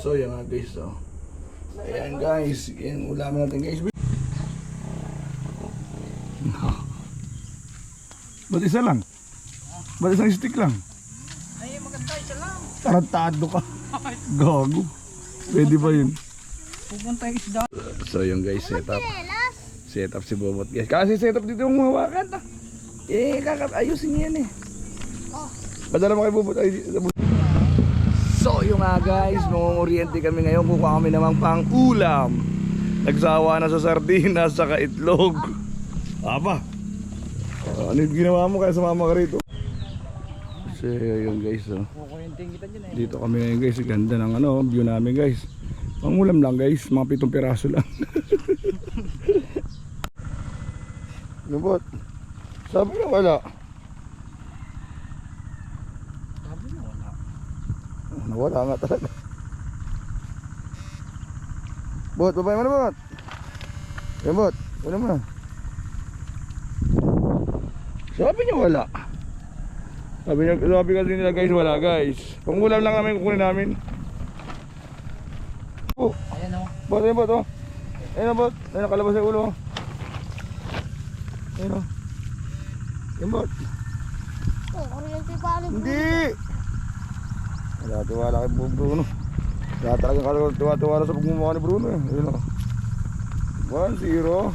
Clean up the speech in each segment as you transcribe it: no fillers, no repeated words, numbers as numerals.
So yan nga guys, so. Ayan guys, yan ulamin natin guys. Ba't isa lang? Ba't isang stick lang? Ay, maganda, isa lang. Tarantado ka. Gago. Pwede ba yun? Pupunta yung isda. So yung guys, set up si Bobot guys. Kasi set up dito yung hawakan. Ayusin niya yan eh. Padala mo kay Bobot. So yung nga guys, mangunguriente kami ngayon. Kukuha kami namang pang ulam. Nagsawa na sa sardinas saka itlog. Aba, ano yung ginawa mo kaya sumama ka rito? So yun guys, oh. Kukuyenting kita dyan eh. Dito kami ngayon guys. Ganda ng ano, view namin guys. Pang ulam lang guys, mga 7 piraso lang. Lubot. Sabi na wala. Sabi na wala. Nawala nga talaga. Bot, babay mo na bot. Yan bot, wala mo na. Sabi niya wala. Sabi kasi nila guys, wala guys. Pangulam lang namin kukunin namin. Oh, Ayan o. bot, ayan bot oh. Ayan bot, ayan nakalabas sa ulo oh. Ayan oh. Ayan bot. Oh, kuryente pa rin. Hindi. Wala tiwala kay Bruno. Wala talagang tiwala sa pagmumukha ni Bruno eh. Ayun o. 1-0.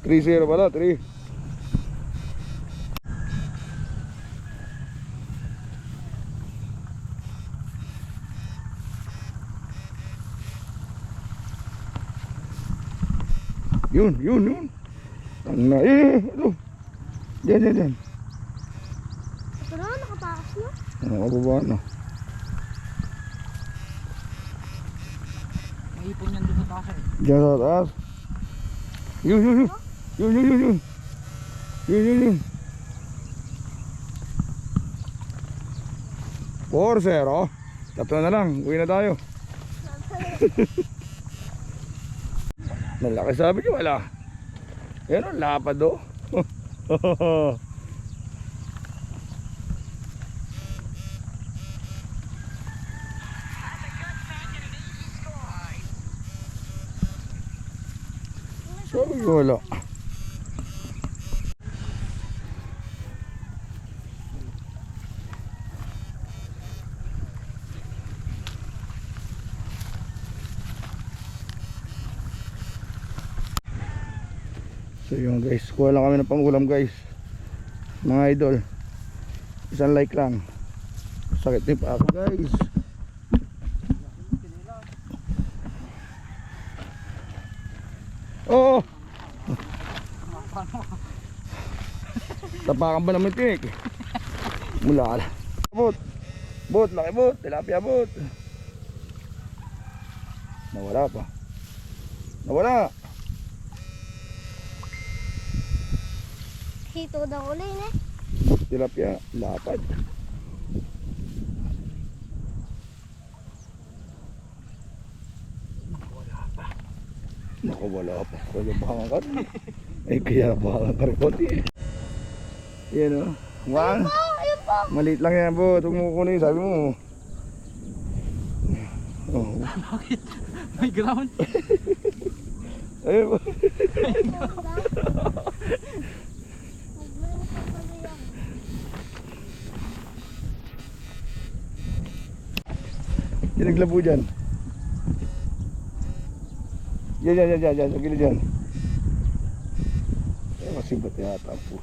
3-0 pala, 3. Yun. Ang na, ito. Diyan. Ito na, nakatakas na. Nakababa na. May ipon yan doon sa taas eh. Diyan sa taas. Yun. 4-0. Tatlo na lang, uwi na tayo. Malaki sabi niyo wala. Yan o, lapad o. Sabi niyo wala. So yun guys, kuha lang kami ng pangulam guys. Mga idol, isang like lang. Sakit din pa ako guys. Oo. Tapakan ba naman tinik? Mula ka. Bot, laki bot, tilapia bot. Nawala pa. Nawala. Hito daw ulit eh. Tilapia, lapad. Naku, wala pa. Kaya bahangan ka rin. Eh, kaya bahangan ka rin konti eh. Yan o. Ayun po. Maliit lang yan po. Huwag mo kukunin, sabi mo. Oh. Bakit? May ground. Ayun po. Yan naglabo dyan. Yan. Sa gilid dyan. Eh, masibat yata po.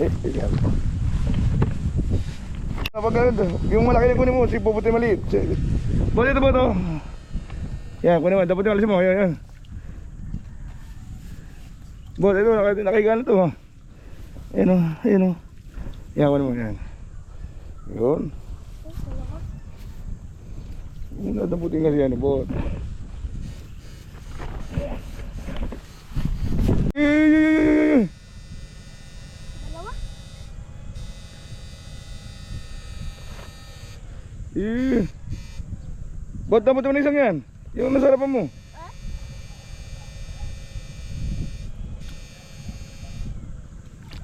Yan. Kapag yung malaki na kunin mo, si puputi maliit. Buti ito ba ito? Yan, kunin mo. Dapat yung alisin mo. Yan. Buti ito, nakahiga na ito. Yan o. Yan, kunin mo. Yan. Yun. Nadaputin kasi yan, bot. Dalawa? Bot, dapat mo na isang yan. Yung nasarapan mo.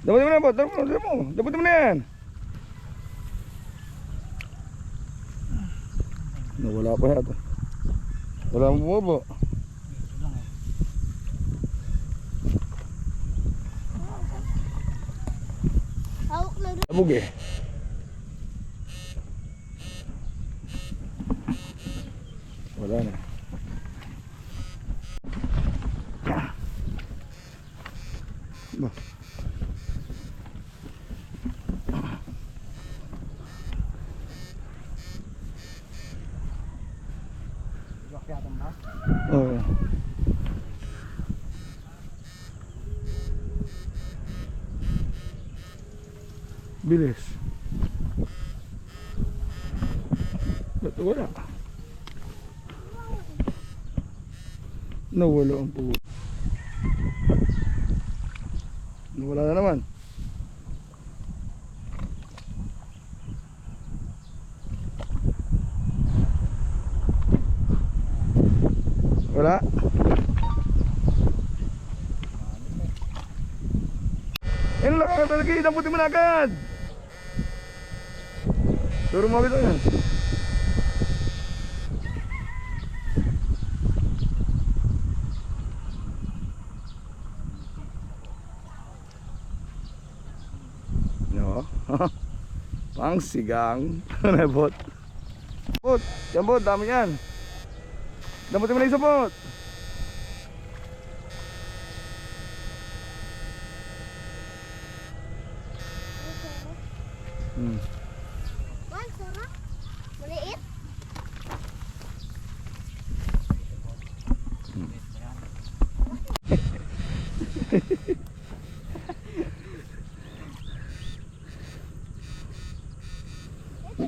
Dapat mo na, bot. Dapat mo na yan. Nawala pa yata. Wala mong bumaba. Ito lang eh. Hawak na rin. Abog eh. Wala na. Ba. Bakyatan ba? Oo. Bilis. Ba't wala? Nawala ang po. Nawala na naman. Wala. Yan lang ka talaga, damputin mo na agad. Turo mo agad yan. No. Pang sigang. Ano bot? Bot, yan bot, dami yan. Damputin mo na isa bot. Wal, sarap. Maliit.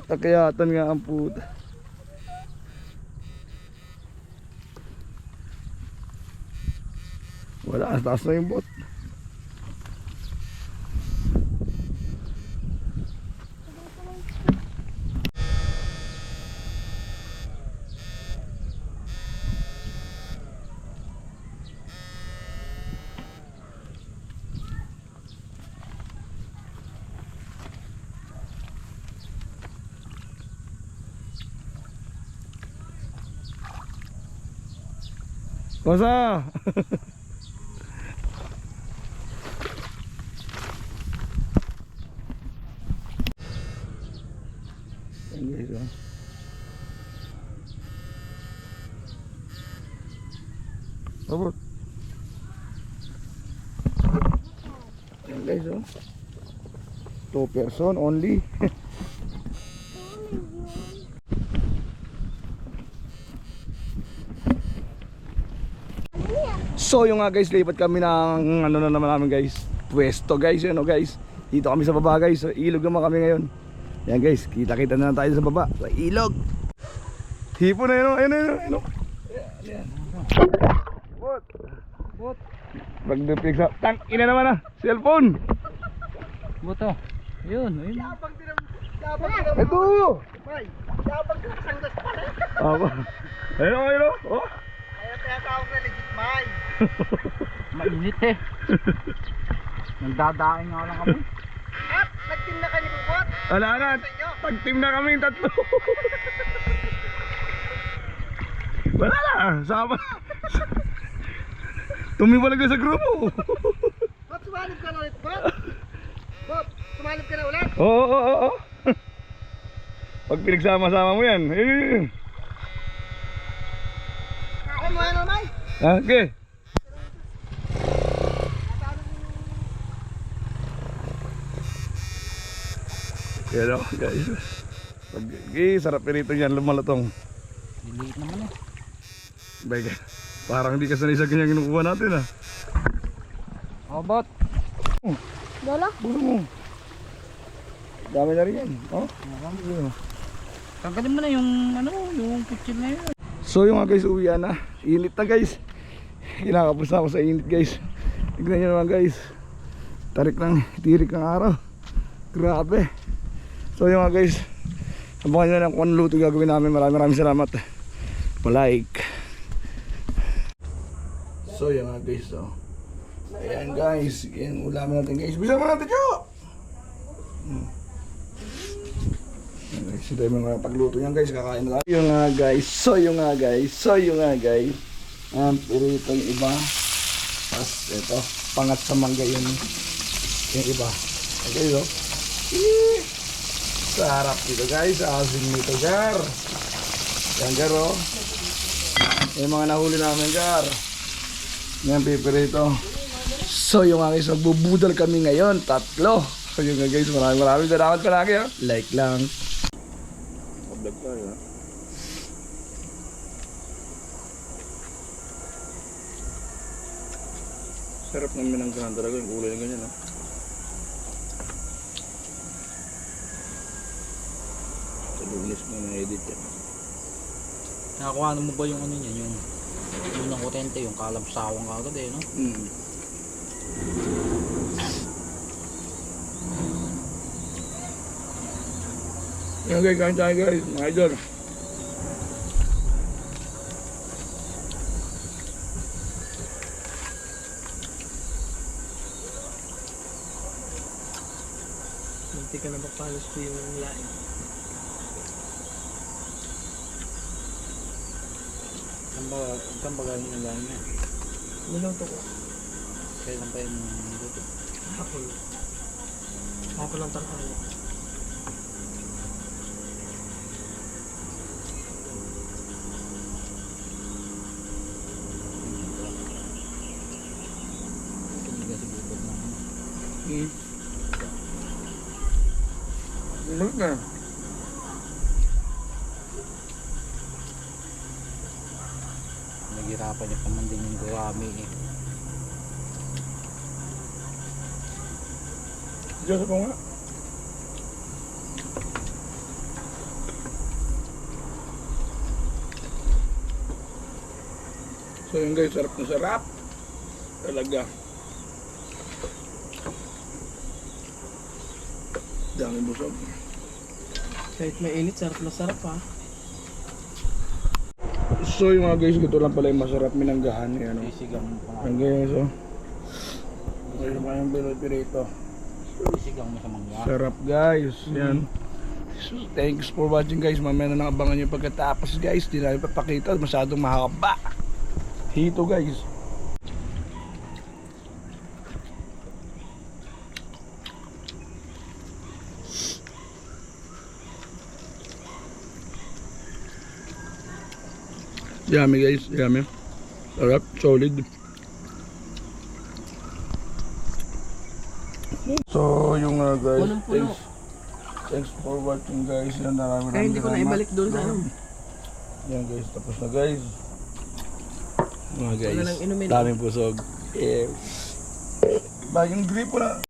Takayatan nga ang puta. Wala, taas na yung bot. Kosa! Yan guys, oh. Abot. Yan guys, oh. 2 person only. So yung nga guys, lipat kami ng ano na naman namin guys, pwesto guys, yun o guys. Dito kami sa baba guys, sa ilog naman kami ngayon. Yan guys, kita-kita na lang tayo sa baba, sa ilog. Hipo na yun o, ayun. Ayan. Bot. Bot. Magdupig sa, tang ina naman ah, cellphone. Buto. Yun, ayun. Ito. May, dapat ka sanggas pa rin. Aba. Ayun o, oh. Kaya tinatawag na legit May. Mainit eh. Nagdadaing nga lang kami. At, nagtim na kayo ng bot. Ala na, tag-team na kami yung tatlo. Wala na, sama. Tumiwalag ka sa grupo. Bot, sumalib ka na ulit, bot. Bot, sumalib ka na ulit. Oo. Pag pinagsama-sama mo yan. Ako mo ano, May. Okay. Yan o guys. Sarap pirito yan, lumalutong. Liliit naman eh. Bagay. Parang di ka sanay sa kanyang kinukuha natin ah. Oh, bot. Lola? Buro mo. Dami na rin yan. Oh. Tanggalin mo na yung ano, yung kitchen na yun. So yung mga guys, uwian na. Init na guys. Kinakapos na ako sa init guys. Tignan nyo naman guys. Tirik ng araw. Grabe. So yung mga guys, abangan nyo na lang kung ano luto gagawin namin. Maraming salamat. Pa-like. So yung mga guys, oh. Ayan guys, yan ulamin natin guys. Bisa mo natin, Jo! Ayan guys, Sintay mo nga pagluto niyan guys, kakain na tayo. Yung nga guys, soyo nga guys. Pirito yung iba. Tapos ito, pangat sa mangga yun. Yung iba. Okay, so. Sarap dito guys, asin nito gar. Yan gar oh. Yung mga nahuli namin gar. Yan pipirito. So yung nga guys, magbubudal kami ngayon, 3. So yung nga guys, maraming salamat palagi ha. Like lang. Vlog tayo ha. Sarap ng minanggahan talaga yung kulay ng ganyan ha. Sa lunes mo na-edit yan. Nakakuha mo ba yung ano niya, yung unang kutente, yung kalabsawang kagad eh, no? Yan guys, kain tayo guys, mga idol. Hindi ka na mapalos ko yung lain. Saan ba galing ng galing niya? Niluto ko. Kailan pa yung niluto? Hapon. Hapon lang tanghali. Hindi kasi bukod na. Balik na. Naghirapan niya pa man din yung gurami eh. Diyos ako nga. So yun guys, sarap na sarap. Talaga. Dami busog. Kahit mainit, sarap na sarap ha. So yung mga guys, ito lang pala yung masarap minanggahan. Yan o. Sisigang pa nga. Yan guys o. Ito yung kanyang pinito. Sisigang mo sa mangga. Sarap guys. Yan. So, thanks for watching guys. Mamaya na nakabangan nyo pagkatapos guys. Di namin papakita. Masyadong mahaba. Hito guys. Yummy guys. Yummy. Sarap. Solid. So yung guys. Punong-puno. Thanks for watching guys. Yan, maraming Kaya hindi ko na salamat. ibalik doon sa ano. Yan guys, tapos na guys. Mga guys, Wala nang inumin. daming busog. Ba, yung gripo na.